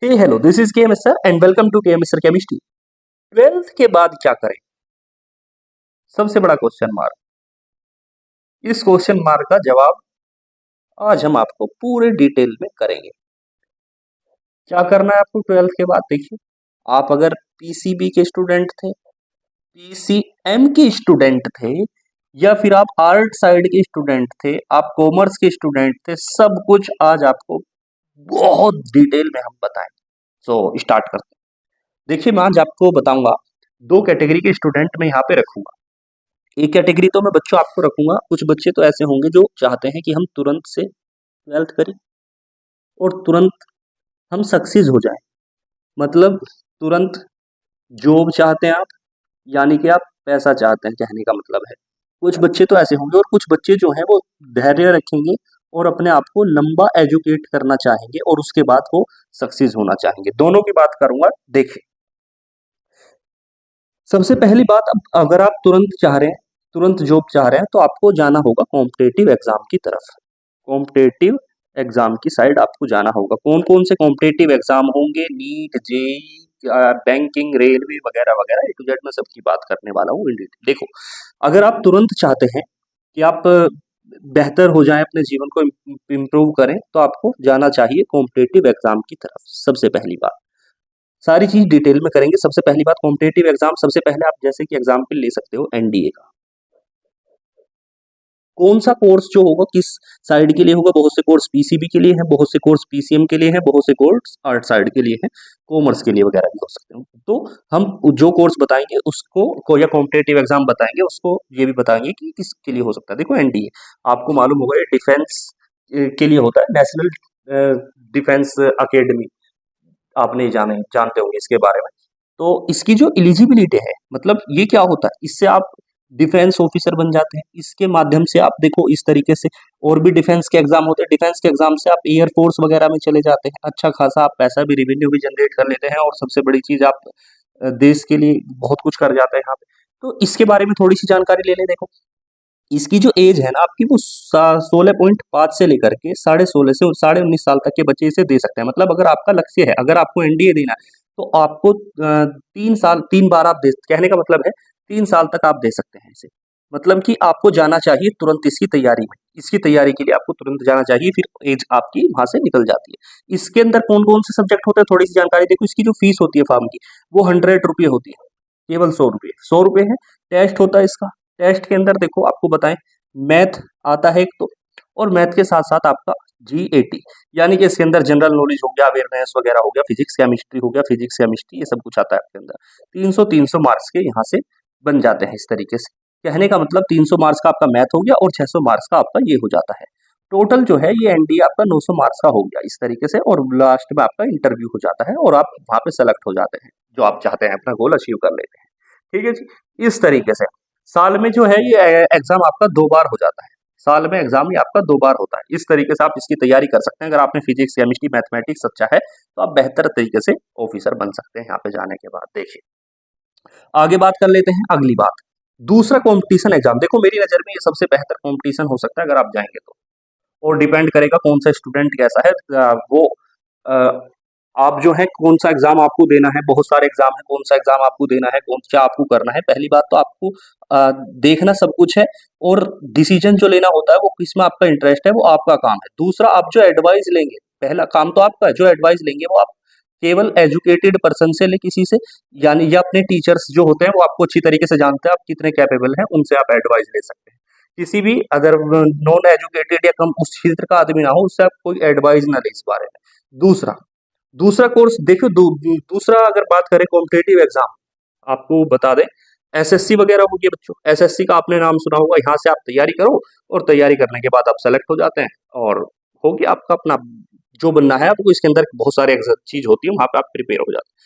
Hey hello, this is KM sir and welcome to KM sir chemistry. 12th के बाद क्या करें? सबसे बड़ा क्वेश्चन मार्क। इस क्वेश्चन मार्क का जवाब आज हम आपको पूरे डिटेल में करेंगे। क्या करना है आपको 12th के बाद? देखिए, आप अगर पीसीबी के स्टूडेंट थे, पीसीएम के स्टूडेंट थे, या फिर आप आर्ट साइड के स्टूडेंट थे, आप कॉमर्स के स्टूडेंट थे, सब कुछ आज आपको बहुत डिटेल में हम बताएं। सो स्टार्ट करते हैं। देखिए, मैं आज आपको बताऊंगा, दो कैटेगरी के स्टूडेंट मैं यहाँ पे रखूंगा। एक कैटेगरी तो मैं बच्चों आपको रखूंगा, कुछ बच्चे तो ऐसे होंगे जो चाहते हैं कि हम तुरंत से 12th करें और तुरंत हम सक्सेस हो जाएं, मतलब तुरंत जॉब चाहते हैं आप, यानी कि आप पैसा चाहते हैं, कहने का मतलब है। कुछ बच्चे तो ऐसे होंगे और कुछ बच्चे जो हैं वो धैर्य रखेंगे और अपने आप को लंबा एजुकेट करना चाहेंगे और उसके बाद वो सक्सेस होना चाहेंगे। दोनों की बात करूंगा। देखिए, सबसे पहली बात, अब अगर आप तुरंत चाह रहे हैं, तुरंत जॉब चाह रहे हैं, तो आपको जाना होगा कॉम्पिटेटिव एग्जाम की तरफ। कॉम्पिटेटिव एग्जाम की साइड आपको जाना होगा। कौन कौन से कॉम्पिटेटिव एग्जाम होंगे? नीट, जेई, बैंकिंग, रेलवे वगैरह वगैरह, ए टू जेड में सबकी बात करने वाला हूँ इन डिटेल। देखो, अगर आप तुरंत चाहते हैं कि आप बेहतर हो जाएं, अपने जीवन को इम्प्रूव करें, तो आपको जाना चाहिए कॉम्पिटेटिव एग्जाम की तरफ। सबसे पहली बात, सारी चीज डिटेल में करेंगे। सबसे पहली बात, कॉम्पिटेटिव एग्जाम। सबसे पहले आप जैसे कि एग्जाम्पल ले सकते हो एनडीए का। कौन सा कोर्स जो होगा किस साइड के लिए होगा? बहुत से कोर्स पीसीबी के लिए हैं, बहुत से कोर्स पीसीएम के लिए हैं, बहुत से कोर्स आर्ट साइड के लिए हैं, कॉमर्स के लिए वगैरह भी हो सकते हैं। तो हम जो कोर्स बताएंगे उसको या कॉम्पिटेटिव एग्जाम बताएंगे उसको ये भी बताएंगे कि किसके लिए हो सकता है। देखो, एनडीए आपको मालूम होगा, ये डिफेंस के लिए होता है, नेशनल डिफेंस अकेडमी। आपने जानते होंगे इसके बारे में। तो इसकी जो एलिजिबिलिटी है, मतलब ये क्या होता है, इससे आप डिफेंस ऑफिसर बन जाते हैं। इसके माध्यम से आप देखो, इस तरीके से और भी डिफेंस के एग्जाम होते हैं। डिफेंस के एग्जाम से आप एयरफोर्स वगैरह में चले जाते हैं, अच्छा खासा आप पैसा भी, रेवेन्यू भी जनरेट कर लेते हैं, और सबसे बड़ी चीज, आप देश के लिए बहुत कुछ कर जाते हैं यहाँ पे। तो इसके बारे में थोड़ी सी जानकारी ले लें। देखो, इसकी जो एज है ना आपकी, वो 16.5 से लेकर के 16.5 से 19.5 साल तक के बच्चे इसे दे सकते हैं। मतलब अगर आपका लक्ष्य है, अगर आपको एनडीए देना है, तो आपको 3 साल, 3 बार आप दे, कहने का मतलब है 3 साल तक आप दे सकते हैं इसे। मतलब कि आपको जाना चाहिए तुरंत इसकी तैयारी में। इसकी तैयारी के लिए आपको तुरंत जाना चाहिए, फिर एज आपकी वहां से निकल जाती है। इसके अंदर कौन कौन से सब्जेक्ट होते हैं, थोड़ी सी जानकारी देखो। इसकी जो फीस होती है फॉर्म की, वो 100 रुपये होती है, केवल 100 रुपये। 100 रुपये है। टेस्ट होता है इसका। टेस्ट के अंदर देखो, आपको बताएं, मैथ आता है एक तो, और मैथ के साथ साथ आपका जीएटी, यानी कि इसके अंदर जनरल नॉलेज हो गया, अवेयरनेस वगैरह हो गया, फिजिक्स केमिस्ट्री हो गया, फिजिक्स केमिस्ट्री, ये सब कुछ आता है आपके अंदर। 300 मार्क्स के यहाँ से बन जाते हैं इस तरीके से। कहने का मतलब 300 मार्क्स का आपका मैथ हो गया और 600 मार्क्स का आपका ये हो जाता है। टोटल जो है ये एनडीए आपका 900 मार्क्स का हो गया इस तरीके से, और लास्ट में आपका इंटरव्यू हो जाता है और आप वहां पे सेलेक्ट हो जाते हैं, जो आप चाहते हैं, अपना गोल अचीव कर लेते हैं। ठीक है जी। इस तरीके से साल में जो है ये एग्जाम आपका 2 बार हो जाता है। साल में एग्जाम ये आपका 2 बार होता है। इस तरीके से आप इसकी तैयारी कर सकते हैं। अगर आपने फिजिक्स, केमिस्ट्री, मैथमेटिक्स अच्छा है, तो आप बेहतर तरीके से ऑफिसर बन सकते हैं यहाँ पे जाने के बाद। देखिए, आगे बात कर लेते हैं। अगली बात, दूसरा कंपटीशन एग्जाम। देखो, मेरी नजर में ये सबसे बेहतर कंपटीशन हो सकता है अगर आप जाएंगे तो, और डिपेंड करेगा कौन सा स्टूडेंट कैसा है। वो अ, आप जो है कौन सा एग्जाम आपको देना है, बहुत सारे एग्जाम है, कौन सा एग्जाम आपको देना है, कौन क्या आपको करना है। पहली बात तो आपको देखना सब कुछ है, और डिसीजन जो लेना होता है वो किसमें आपका इंटरेस्ट है, वो आपका काम है। दूसरा, आप जो एडवाइस लेंगे, पहला काम तो आपका है, जो एडवाइस लेंगे वो आप केवल एजुकेटेड पर्सन से ले, किसी से, यानी या अपने टीचर्स जो होते हैं वो आपको अच्छी तरीके से जानते हैं, आप कितने कैपेबल हैं, उनसे आप एडवाइस ले सकते हैं। किसी भी अगर नॉन एजुकेटेड या कम उस क्षेत्र का आदमी ना हो, उससे आप कोई एडवाइस ना ले इस बारे में। दूसरा दूसरा कोर्स देखो, दूसरा अगर बात करें कॉम्पिटेटिव एग्जाम, आपको बता दें, एसएससी वगैरह होगी बच्चों। एसएससी का आपने नाम सुना होगा। यहाँ से आप तैयारी करो, और तैयारी करने के बाद आप सेलेक्ट हो जाते हैं, और हो गया आपका अपना जो बनना है आपको। इसके अंदर बहुत सारे चीज होती है, वहां पे आप प्रिपेयर हो जाते हैं।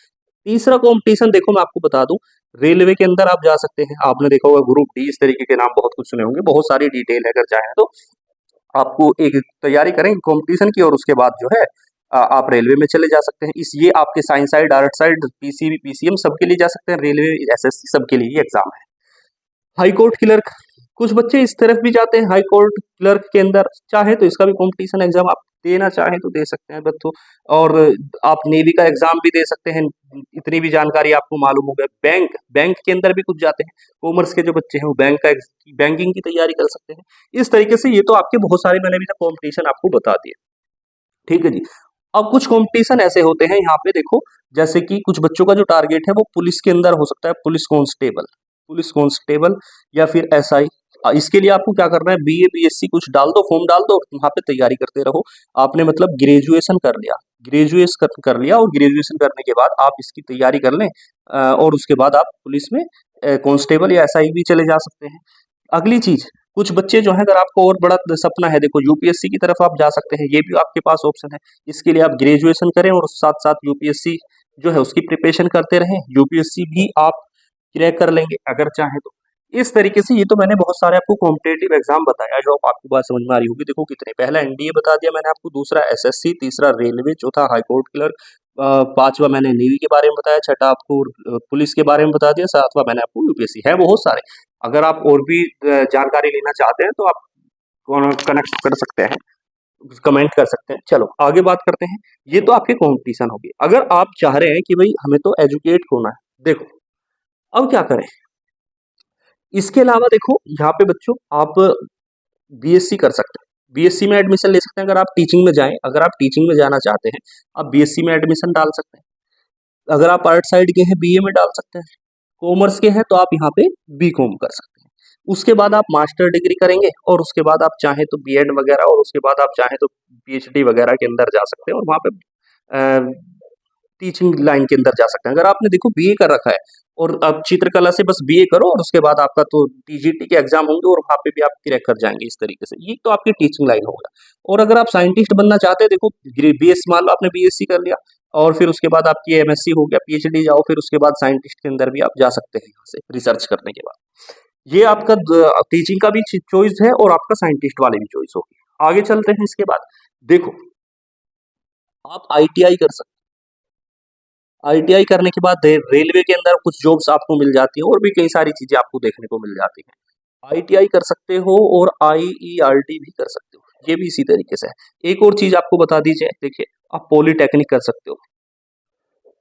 तीसरा कंपटीशन देखो, मैं आपको बता दूं, रेलवे के अंदर आप जा सकते हैं। आपने देखा होगा ग्रुप डी, इस तरीके के नाम बहुत कुछ सुने होंगे, बहुत सारी डिटेल है, अगर चाहें तो आपको एक तैयारी करें कंपटीशन की, और उसके बाद जो है आप रेलवे में चले जा सकते हैं। इस ये आपके science side, art side, PCB, PCM सबके लिए जा सकते हैं। रेलवे, एसएससी सबके लिए ये एग्जाम है। हाई कोर्ट क्लर्क, कुछ बच्चे इस तरफ भी जाते हैं हाई कोर्ट क्लर्क के अंदर, चाहे तो इसका भी कंपटीशन एग्जाम आप देना चाहें तो दे सकते हैं बच्चों। और आप नेवी का एग्जाम भी दे सकते हैं, इतनी भी जानकारी आपको मालूम हो गया। बैंक बैंक के अंदर भी कुछ जाते हैं, कॉमर्स के जो बच्चे हैं वो बैंकिंग की तैयारी कर सकते हैं। इस तरीके से ये तो आपके बहुत सारे मैंने भी कॉम्पिटिशन आपको बता दिए, ठीक है जी। अब कुछ कंपटीशन ऐसे होते हैं यहाँ पे देखो, जैसे कि कुछ बच्चों का जो टारगेट है वो पुलिस के अंदर हो सकता है, पुलिस कांस्टेबल या फिर एसआई। इसके लिए आपको क्या करना है, बीए बीएससी कुछ डाल दो, फॉर्म डाल दो, वहां पे तैयारी करते रहो। आपने मतलब ग्रेजुएशन कर लिया, कर लिया, और ग्रेजुएशन करने के बाद आप इसकी तैयारी कर लें, और उसके बाद आप पुलिस में कांस्टेबल या एसआई भी चले जा सकते हैं। अगली चीज, कुछ बच्चे जो है, अगर आपको और बड़ा सपना है, देखो यूपीएससी की तरफ आप जा सकते हैं, ये भी आपके पास ऑप्शन है। इसके लिए आप ग्रेजुएशन करें और साथ साथ यूपीएससी जो है उसकी प्रिपरेशन करते रहें, यूपीएससी भी आप क्रैक कर लेंगे अगर चाहें तो। इस तरीके से ये तो मैंने बहुत सारे आपको कॉम्पिटेटिव एग्जाम बताया जो आपको बात समझ में आ रही होगी। देखो कितने, पहला एनडीए बता दिया मैंने आपको, दूसरा एसएससी, तीसरा रेलवे, चौथा हाईकोर्ट क्लर्क, पांचवा मैंने नेवी के बारे में बताया, छठा आपको पुलिस के बारे में बता दिया, सातवां मैंने आपको यूपीएससी। है बहुत सारे, अगर आप और भी जानकारी लेना चाहते हैं तो आप कनेक्ट कर सकते हैं, कमेंट कर सकते हैं। चलो आगे बात करते हैं। ये तो आपके कंपटीशन होगी। अगर आप चाह रहे हैं कि भाई हमें तो एजुकेट होना है, देखो अब क्या करें। इसके अलावा देखो यहाँ पे बच्चों आप बीएससी कर सकते हैं, बीएससी में एडमिशन ले सकते हैं। अगर आप टीचिंग में जाएं, अगर आप टीचिंग में जाना चाहते हैं, आप बीएससी में एडमिशन डाल सकते हैं। अगर आप आर्ट साइड के हैं, बीए में डाल सकते हैं। कॉमर्स के हैं तो आप यहाँ पे बीकॉम कर सकते हैं। उसके बाद आप मास्टर डिग्री करेंगे, और उसके बाद आप चाहें तो बीएड वगैरह, और उसके बाद आप चाहें तो पीएचडी वगैरह के अंदर जा सकते हैं, और वहाँ पे टीचिंग लाइन के अंदर जा सकते हैं। अगर आपने देखो बीए कर रखा है और अब चित्रकला से बस बीए करो, और उसके बाद आपका तो टीजीटी के एग्जाम होंगे और वहाँ पे भी आप क्रैक कर जाएंगे इस तरीके से। ये तो आपकी टीचिंग लाइन होगा। और अगर आप साइंटिस्ट बनना चाहते हैं, देखो बीएससी, मान लो आपने बीएससी कर लिया और फिर उसके बाद आपकी एमएससी हो गया, पीएचडी जाओ, फिर उसके बाद साइंटिस्ट के अंदर भी आप जा सकते हैं यहाँ से रिसर्च करने के बाद। ये आपका टीचिंग का भी चॉइस है और आपका साइंटिस्ट वाले भी चॉइस होगी। आगे चलते हैं। इसके बाद देखो आप आईटीआई कर सकते हैं। आईटीआई करने के बाद रेलवे के अंदर कुछ जॉब्स आपको मिल जाती है, और भी कई सारी चीजें आपको देखने को मिल जाती है। आईटीआई कर सकते हो और आईईआरटी भी कर सकते हो, ये भी इसी तरीके से है। एक और चीज आपको बता दीजिए, देखिए आप पॉलीटेक्निक कर सकते हो,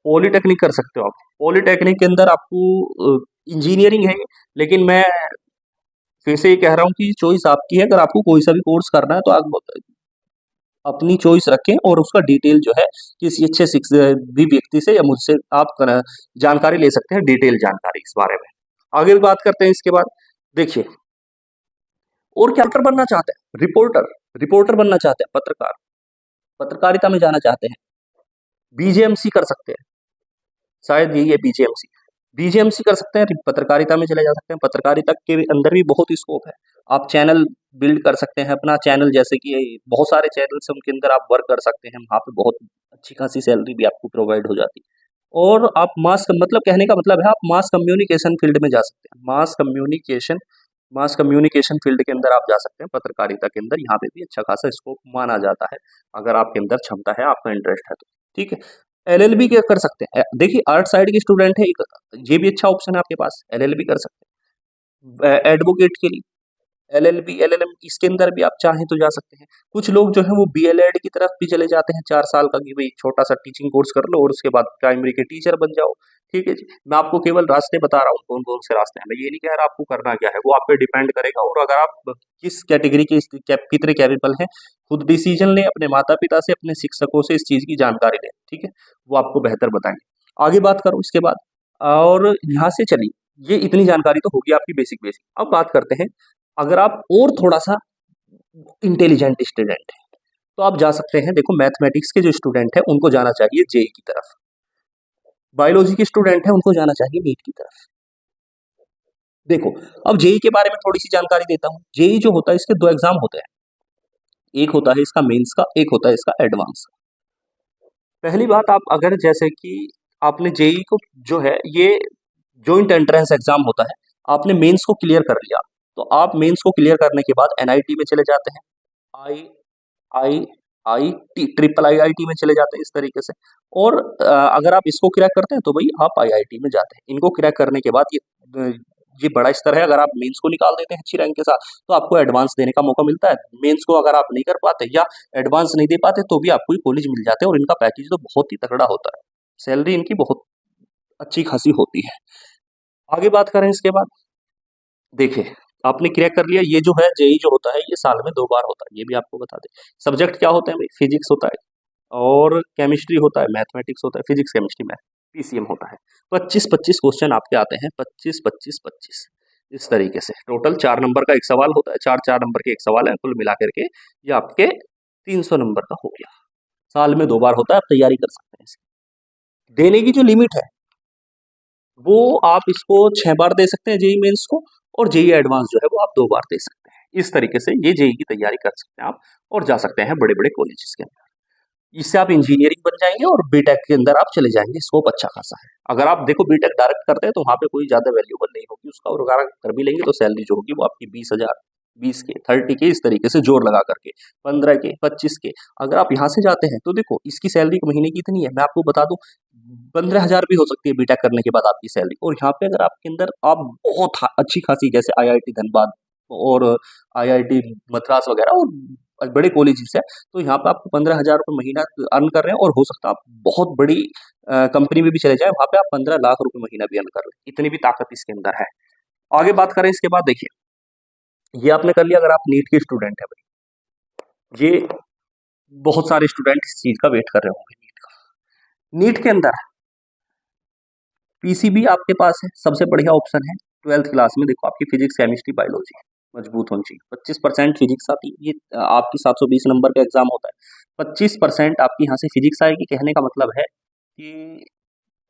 पॉलीटेक्निक कर सकते हो आप। पॉलीटेक्निक के अंदर आपको इंजीनियरिंग है, लेकिन मैं फिर से ये कह रहा हूँ कि चॉइस आपकी है। अगर आपको कोई सा भी कोर्स करना है तो आप अपनी चॉइस रखें, और उसका डिटेल जो है किसी अच्छे भी व्यक्ति से या मुझसे आप जानकारी ले सकते हैं, डिटेल जानकारी इस बारे में। आगे भी बात करते हैं। इसके बाद देखिए, और क्या बनना चाहते हैं, रिपोर्टर, रिपोर्टर बनना चाहते हैं, पत्रकार, पत्रकारिता में जाना चाहते हैं, बीजेएमसी कर सकते हैं, शायद यही है बीजेएमसी। बीजेएमसी कर सकते हैं, पत्रकारिता में चले जा सकते हैं। पत्रकारिता के अंदर भी बहुत स्कोप है। आप चैनल बिल्ड कर सकते हैं, अपना चैनल, जैसे कि बहुत सारे चैनल्स हैं उनके अंदर आप वर्क कर सकते हैं, वहाँ पे बहुत अच्छी खासी सैलरी भी आपको प्रोवाइड हो जाती है। और आप मतलब कहने का मतलब है आप मास कम्युनिकेशन फील्ड में जा सकते हैं, मास कम्युनिकेशन फील्ड के अंदर आप जा सकते हैं पत्रकारिता के अंदर। यहाँ पे भी अच्छा खासा स्कोप माना जाता है, अगर आपके अंदर क्षमता है, आपका इंटरेस्ट है तो। ठीक है, एलएलबी क्या कर सकते हैं, देखिए आर्ट साइड के स्टूडेंट है, ये भी अच्छा ऑप्शन है आपके पास, एलएलबी कर सकते हैं। एडवोकेट के लिए एलएलबी, एलएलएम, इसके अंदर भी आप चाहें तो जा सकते हैं। कुछ लोग जो है वो बीएलएड की तरफ भी चले जाते हैं, 4 साल का, कि भाई छोटा सा टीचिंग कोर्स कर लो और उसके बाद प्राइमरी के टीचर बन जाओ। ठीक है जी, मैं आपको केवल रास्ते बता रहा हूँ कौन कौन से रास्ते हैं, मैं ये नहीं कह रहा आपको करना क्या है, वो आप पे डिपेंड करेगा। और अगर आप किस कैटेगरी के कितने कैपेबल हैं, खुद डिसीजन लें, अपने माता पिता से, अपने शिक्षकों से इस चीज की जानकारी लें। ठीक है, वो आपको बेहतर बताएंगे। आगे बात करो इसके बाद, और यहाँ से चलिए, ये इतनी जानकारी तो होगी आपकी बेसिक बेसिक। अब बात करते हैं, अगर आप और थोड़ा सा इंटेलिजेंट स्टूडेंट हैं तो आप जा सकते हैं। देखो मैथमेटिक्स के जो स्टूडेंट हैं उनको जाना चाहिए जेई की तरफ, बायोलॉजी के स्टूडेंट हैं उनको जाना चाहिए नीट की तरफ। देखो अब जेई के बारे में थोड़ी सी जानकारी देता हूँ। जेई जो होता है, इसके 2 एग्जाम होते हैं, एक होता है इसका मेंस का, एक होता है इसका एडवांस का। पहली बात, आप अगर जैसे कि आपने जेई को जो है ये जॉइंट एंट्रेंस एग्जाम होता है, आपने मेंस को क्लियर कर लिया तो आप मेंस को क्लियर करने के बाद एनआईटी में चले जाते हैं, आई आई आई टी, ट्रिपल आईआईटी में चले जाते हैं इस तरीके से। और अगर आप इसको क्रैक करते हैं तो भाई आप आईआईटी में जाते हैं। इनको क्रैक करने के बाद ये ये बड़ा स्तर है। अगर आप मेंस को निकाल देते हैं अच्छी रैंक के साथ तो आपको एडवांस देने का मौका मिलता है। मेंस को अगर आप नहीं कर पाते या एडवांस नहीं दे पाते तो भी आपको ये कॉलेज मिल जाते हैं और इनका पैकेज तो बहुत ही तगड़ा होता है। सैलरी इनकी बहुत अच्छी खासी होती है। आगे बात करें इसके बाद, देखिए आपने क्रैक कर लिया। ये जो है जेई जो होता है ये साल में 2 बार होता है, ये भी आपको बता दें। सब्जेक्ट क्या होते हैं भाई, फिजिक्स होता है और केमिस्ट्री होता है, मैथमेटिक्स होता है, फिजिक्स केमिस्ट्री मैथ, पीसीएम होता है। 25-25 क्वेश्चन आपके आते हैं, 25-25-25 इस तरीके से। टोटल 4 नंबर का एक सवाल होता है, 4-4 नंबर के एक सवाल है, कुल मिला करके ये आपके 300 नंबर का हो गया। साल में 2 बार होता है, आप तैयारी कर सकते हैं इसकी। देने की जो लिमिट है वो आप इसको 6 बार दे सकते हैं जेई मेंस को, और जेई एडवांस जो है वो आप 2 बार दे सकते हैं। इस तरीके से ये जेई की तैयारी कर सकते हैं आप और जा सकते हैं बड़े बड़े कॉलेजेस के अंदर। इससे आप इंजीनियरिंग बन जाएंगे और बीटेक के अंदर आप चले जाएंगे, स्कोप अच्छा खासा है। अगर आप देखो बीटेक डायरेक्ट करते हैं तो वहाँ पे कोई ज्यादा वैल्यूबल नहीं होगी उसका, और अगर आप कर भी लेंगे तो सैलरी जो होगी वो आपकी 20,000, 20 के, 30 के, इस तरीके से जोर लगा करके 15 के, 25 के। अगर आप यहाँ से जाते हैं तो देखो इसकी सैलरी महीने की इतनी है, मैं आपको बता दूं 15,000 भी हो सकती है बीटेक करने के बाद आपकी सैलरी। और यहाँ पे अगर आपके अंदर आप बहुत अच्छी खासी, जैसे आईआईटी धनबाद और आईआईटी मद्रास वगैरह और बड़े कॉलेजेस है, तो यहाँ पे आपको 15,000 रुपये महीना अर्न कर रहे हैं, और हो सकता है आप बहुत बड़ी कंपनी में भी चले जाए, वहाँ पे आप 15 लाख रुपए महीना भी अर्न कर रहे हैं। इतनी भी ताकत इसके अंदर है। आगे बात करें इसके बाद, देखिए ये आपने कर लिया। अगर आप नीट के स्टूडेंट है भाई, ये बहुत सारे स्टूडेंट इस चीज का वेट कर रहे होंगे नीट का। नीट के अंदर पीसीबी आपके पास है, सबसे बढ़िया ऑप्शन है। 12th क्लास में देखो आपकी फिजिक्स केमिस्ट्री बायोलॉजी मजबूत होनी चाहिए। 25% फिजिक्स आती है, ये आपकी 720 नंबर का एग्जाम होता है। 25% आपकी यहाँ से फिजिक्स आएगी, कहने का मतलब है कि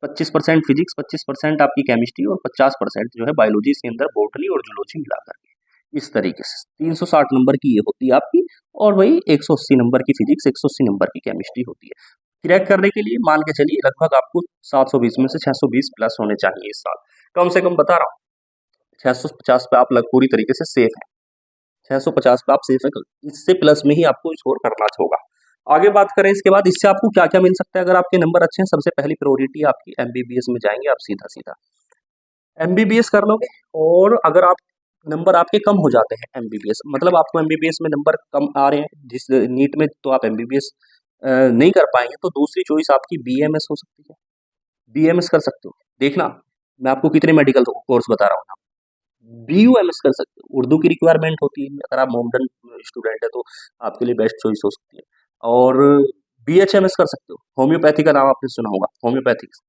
25% फिजिक्स, 25% आपकी केमिस्ट्री और 50% जो है बायोलॉजी, इसके अंदर बॉटनी और जूलॉजी मिलाकर के। इस तरीके से 360 नंबर की ये होती है आपकी, और वही 180 नंबर की फिजिक्स, 180 नंबर की केमिस्ट्री होती है। क्रैक करने के लिए मान के चलिए लगभग आपको 720 में से 620 प्लस होने चाहिए इस साल, कम से कम बता रहा हूँ। 650 पे आप लग पूरी तरीके से सेफ है, 650 पे आप सेफ है, इससे प्लस में ही आपको स्कोर करना होगा। आगे बात करें इसके बाद, इससे आपको क्या क्या मिल सकता है अगर आपके नंबर अच्छे हैं। सबसे पहली प्रायोरिटी आपकी एमबीबीएस में जाएंगे आप, सीधा सीधा एमबीबीएस कर लोगे। और अगर आप नंबर आपके कम हो जाते हैं, एमबीबीएस मतलब आपको एमबीबीएस में नंबर कम आ रहे हैं जिस नीट में, तो आप एमबीबीएस नहीं कर पाएंगे, तो दूसरी चॉइस आपकी बीएमएस हो सकती है। बीएमएस कर सकते हो। देखना मैं आपको कितने मेडिकल कोर्स बता रहा हूँ। बीयूएमएस कर सकते हो, उर्दू की रिक्वायरमेंट होती है, अगर आप मॉडर्न स्टूडेंट है तो आपके लिए बेस्ट चॉइस हो सकती है। और बीएचएमएस कर सकते हो, होम्योपैथी का नाम आपने सुना होगा, होम्योपैथिक्स,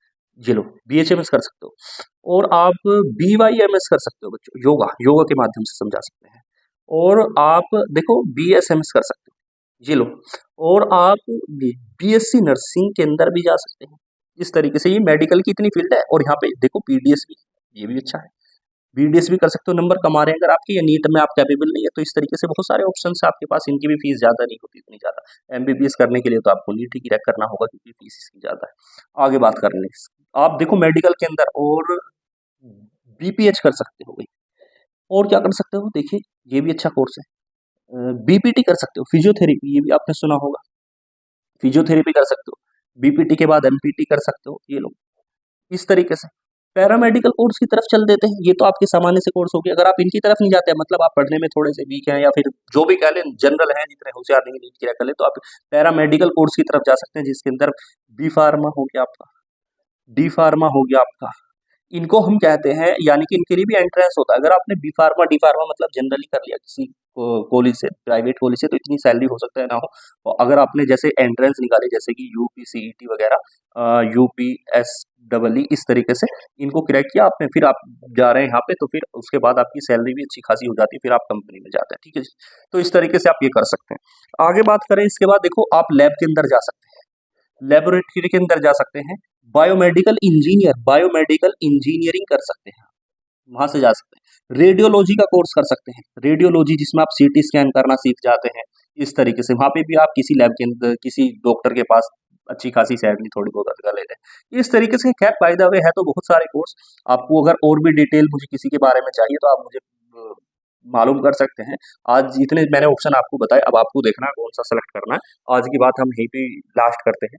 ये लो बीएचएमएस कर सकते हो। और आप बीवाईएमएस कर सकते हो बच्चों, योगा, योगा के माध्यम से समझा सकते हैं। और आप देखो बीएसएमएस कर सकते हो, ये लो। और आप बीएससी नर्सिंग के अंदर भी जा सकते हैं। इस तरीके से ये मेडिकल की इतनी फील्ड है। और यहाँ पे देखो पीडीएस भी, ये भी अच्छा है, बीडीएस भी कर सकते हो। नंबर कमा रहे हैं अगर आपके, या नीट में आप कैपेबल नहीं है, तो इस तरीके से बहुत सारे ऑप्शन है आपके पास। इनकी भी फीस ज्यादा नहीं होती, इतनी ज्यादा। एमबीबीएस करने के लिए तो आपको नीट ही क्रैक करना होगा क्योंकि फीस इसकी ज्यादा है। आगे बात करने आप देखो मेडिकल के अंदर, और बीपीएच कर सकते हो भाई। और क्या कर सकते हो, देखिए ये भी अच्छा कोर्स है। बीपीटी कर सकते हो, फिजियोथेरेपी, ये भी आपने सुना होगा, फिजियोथेरेपी कर सकते हो। बीपीटी के बाद एमपीटी कर सकते हो, ये लोग इस तरीके से। पैरामेडिकल कोर्स की तरफ चल देते हैं, ये तो आपके सामान्य से कोर्स हो गए। अगर आप इनकी तरफ नहीं जाते हैं, मतलब आप पढ़ने में थोड़े से वीक हैं, या फिर जो भी कह लें जनरल हैं, जितने होशियार नहीं नीट क्रैक कर ले, तो आप पैरामेडिकल कोर्स की तरफ जा सकते हैं, जिसके अंदर बी फार्मा हो गया आपका, डी फार्मा हो गया आपका। इनको हम कहते हैं, यानी कि इनके लिए भी एंट्रेंस होता है। अगर आपने बी फार्मा डी फार्मा मतलब जनरली कर लिया किसी कॉलेज से, प्राइवेट कॉलेज से, तो इतनी सैलरी हो सकता है ना हो। और अगर आपने जैसे एंट्रेंस निकाले, जैसे कि यूपीसीईटी वगैरह, यूपीएसडब्ल्यू, इस तरीके से इनको क्रैक किया आपने, फिर आप जा रहे हैं यहाँ पे, तो फिर उसके बाद आपकी सैलरी भी अच्छी खासी हो जाती है, फिर आप कंपनी में जाते हैं, ठीक है जी। तो इस तरीके से आप ये कर सकते हैं। आगे बात करें इसके बाद, देखो आप लैब के अंदर जा सकते हैं, लेबोरेटरी के अंदर जा सकते हैं। बायोमेडिकल इंजीनियर, बायोमेडिकल इंजीनियरिंग कर सकते हैं, वहां से जा सकते हैं। रेडियोलॉजी का कोर्स कर सकते हैं, रेडियोलॉजी जिसमें आप सीटी स्कैन करना सीख जाते हैं। इस तरीके से वहां पे भी आप किसी लैब के अंदर, किसी डॉक्टर के पास अच्छी खासी सैलरी थोड़ी बहुत अधिक लेते हैं। इस तरीके से खैर बाय द वे है तो बहुत सारे कोर्स। आपको अगर और भी डिटेल मुझे किसी के बारे में चाहिए तो आप मुझे मालूम कर सकते हैं। आज इतने मैंने ऑप्शन आपको बताए, अब आपको देखना है कौन सा सेलेक्ट करना है। आज की बात हम यहीं पे लास्ट करते हैं।